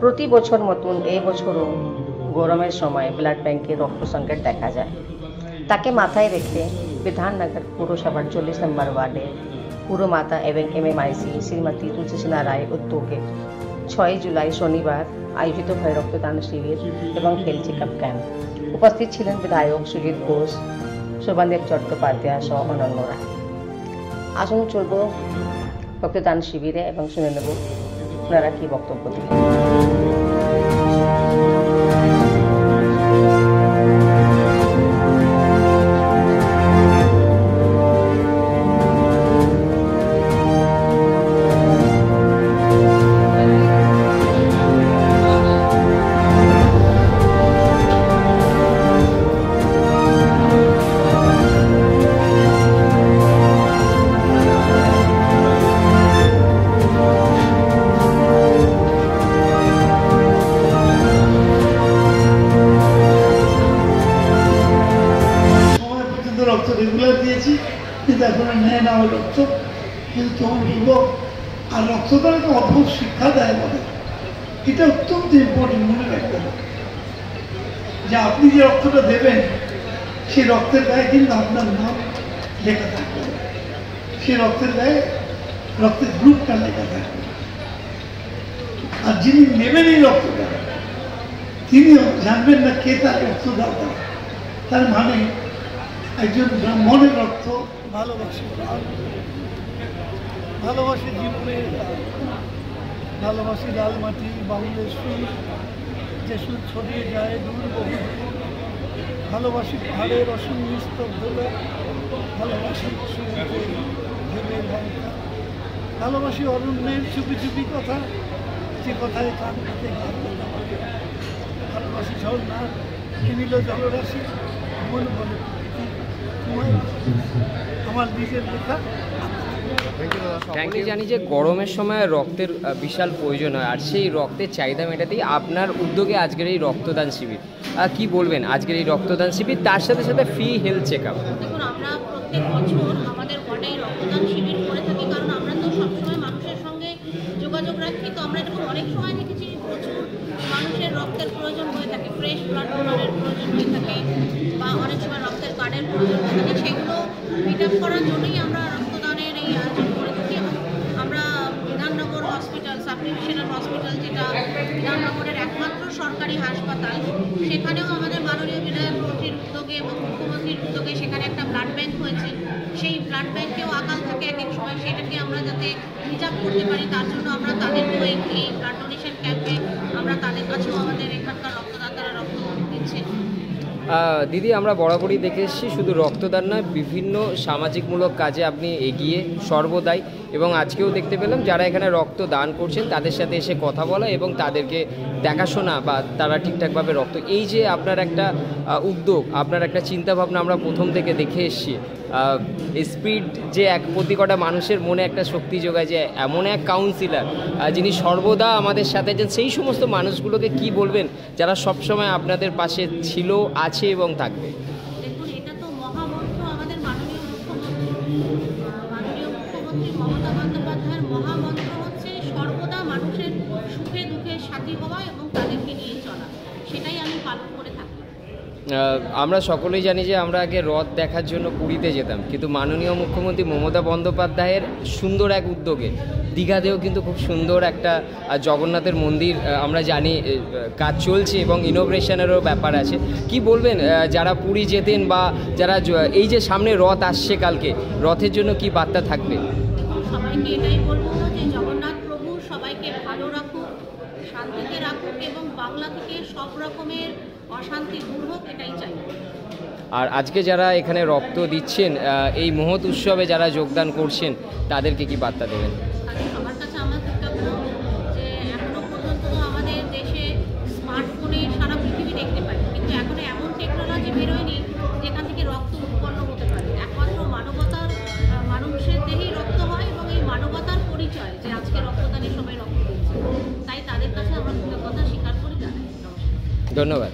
প্রতি বছর মতন এই বছরও গরমের সময় ব্লাড ব্যাংকে রক্ত সংকট দেখা যায়। তাকে মাথায় রেখে বিধাननगर পুরসভার 40 নম্বর ওয়ার্ডে পুরমাতা এবং MMIC শ্রীমতী তুলসী সিনহা রায় উদ্যোগে 6 জুলাই শনিবার আয়োজিত হয় রক্তদান শিবির এবং হেলথ চেকআপ ক্যাম্প। উপস্থিত ছিলেন বিধায়ক সুজিত ঘোষ, শোভাদেব চট্টোপাধ্যায় সহ অন্যান্যরা। আসুন চলব রক্তদান শিবিরে এবং শুনে নেব ওনারা কি বক্তব্য দিলেন। রক্ত রেগুলার দিয়েছি, কিন্তু এখন নেয় না আমার রক্ত। কিন্তু তখন বলবো, আর রক্তদান একটা অদ্ভুত শিক্ষা দেয় আমাদের। এটা অত্যন্ত ইম্পর্টেন্ট, মনে রাখতে হবে যে আপনি যে রক্তটা দেবেন সেই রক্তের গায়ে কিন্তু আপনার নাম লেখা থাকবে, সেই রক্তের গায়ে রক্তের গ্রুপটা লেখা থাকবে। আর যিনি নেবেন এই রক্তটা তিনিও জানবেন না কে তার রক্তদাতা। তার মানে একজন ব্রাহ্মণের রক্ত ভালোবাসি, ভালোবাসি জীবনে, ভালোবাসি লাল মাটি, বাউলের সুর, যে সুর ছড়িয়ে যায় দূর বহু, ভালোবাসি পাহাড়ের অসীম স্তব্ধতা, ভালোবাসি ভেবের ভাবনা, ভালোবাসি অরণ্যের চুপি চুপি কথা, যে কথায় কান পেতে গান বলে, ভালোবাসি ঝর্ণা কিনিল জলরাশি, মন বলে আমার নিজের লেখা। সকলেই জানি যে গরমের সময় রক্তের বিশাল প্রয়োজন হয়, আর সেই রক্তের চাহিদা মেটাতেই আপনার উদ্যোগে আজকের এই রক্তদান শিবির। কি বলবেন আজকের এই রক্তদান শিবির, তার সাথে সাথে ফ্রি হেলথ চেক আপ? দেখুন, আমরা প্রত্যেক বছর আমাদের ওয়ার্ডে রক্তদান শিবির করে থাকি, কারণ আমরা তো সবসময় মানুষের সঙ্গে যোগাযোগ রাখি। তো আমরা এরকম অনেক সময় দেখেছি প্রচুর মানুষের রক্তের প্রয়োজন হয়ে থাকে, ফ্রেশ ব্লাড ডোনারের প্রয়োজন হয়ে থাকে, বা অনেক সময় রক্তের কার্ডের প্রয়োজন হয়ে থাকে। সেগুলো মিট আপ করার জন্যই আমরা রক্তদানের এই আয়োজন করে থাকি। এবং আমরা Bidhannagar hospital, sub divisional hospital, যেটা বিধাননগরের একমাত্র সরকারি হাসপাতাল, সেখানেও আমাদের মাননীয় বিধায়ক মন্ত্রীর উদ্যোগে এবং মুখ্যমন্ত্রীর উদ্যোগে সেখানে একটা ব্লাড ব্যাংক হয়েছে। সেই ব্লাড ব্যাংকেও আকাল থাকে এক এক সময়, সেটাকে আমরা যাতে রিজার্ভ করতে পারি তার জন্য আমরা তাদেরকেও এই ব্লাড ডোনেশন ক্যাম্পে আমরা তাদের কাছেও আমাদের এখানকার রক্তদাতারা রক্ত দিচ্ছে। দিদি, আমরা বরাবরই দেখে এসেছি শুধু রক্তদান নয়, বিভিন্ন সামাজিকমূলক কাজে আপনি এগিয়ে সর্বদাই, এবং আজকেও দেখতে পেলাম যারা এখানে রক্ত দান করছেন তাদের সাথে এসে কথা বলা এবং তাদেরকে দেখাশোনা বা তারা ঠিকঠাকভাবে রক্ত, এই যে আপনার একটা উদ্যোগ, আপনার একটা চিন্তাভাবনা আমরা প্রথম থেকে দেখে এসেছি। স্পিড যে এক প্রতি কটা মানুষের মনে একটা শক্তি যোগায়, যে এমন এক কাউন্সিলর যিনি সর্বদা আমাদের সাথে আছেন, সেই সমস্ত মানুষগুলোকে কি বলবেন যারা সবসময় আপনাদের পাশে ছিল, আছে এবং থাকবে? দেখুন, এটা তো মহামন্ত্র আমাদের মাননীয় মুখ্যমন্ত্রী মমতা বন্দ্যোপাধ্যায়ের মহামন্ত্র হচ্ছে সর্বদা মানুষের সুখে দুঃখে সাথী হওয়া এবং তাদেরকে নিয়ে চলা। সেটাই আমি পালন করে থাকি। আমরা সকলেই জানি যে আমরা আগে রথ দেখার জন্য পুরীতে যেতাম, কিন্তু মাননীয় মুখ্যমন্ত্রী মমতা বন্দ্যোপাধ্যায়ের সুন্দর এক উদ্যোগে দীঘাতেও কিন্তু খুব সুন্দর একটা জগন্নাথের মন্দির আমরা জানি কাজ চলছে এবং ইনোগ্রেশনেরও ব্যাপার আছে। কি বলবেন যারা পুরী যেতেন বা যারা এই যে সামনে রথ আসছে কালকে, রথের জন্য কি বার্তা থাকবে? সবাইকে এটাই বলবো যে জগন্নাথ প্রভু সবাইকে ভালো রাখুক, শান্তিতে রাখুক এবং বাংলা থেকে সব রকমের অশান্তি দূর হোক, এটাই চাই। আর আজকে যারা এখানে রক্ত দিচ্ছেন, এই মহৎ উৎসবে যারা যোগদান করছেন, তাদেরকে কি বার্তা দেবেন? আমার কাছে আমার বক্তব্য যে এখনো পর্যন্ত আমাদের দেশে স্মার্টফোনে সারা পৃথিবী দেখতে পাই, কিন্তু এখনো এমন টেকনোলজি বেরোয়নি যেখান থেকে রক্ত উৎপন্ন হতে পারে। একমাত্র মানবতার মানুষের দেহেই রক্ত হয় এবং এই মানবতার পরিচয় যে আজকে রক্তদানের সময় রক্ত দিচ্ছে, তাই তাদের কাছে আমরা কৃতজ্ঞতা স্বীকার করি। জানাই। ধন্যবাদ।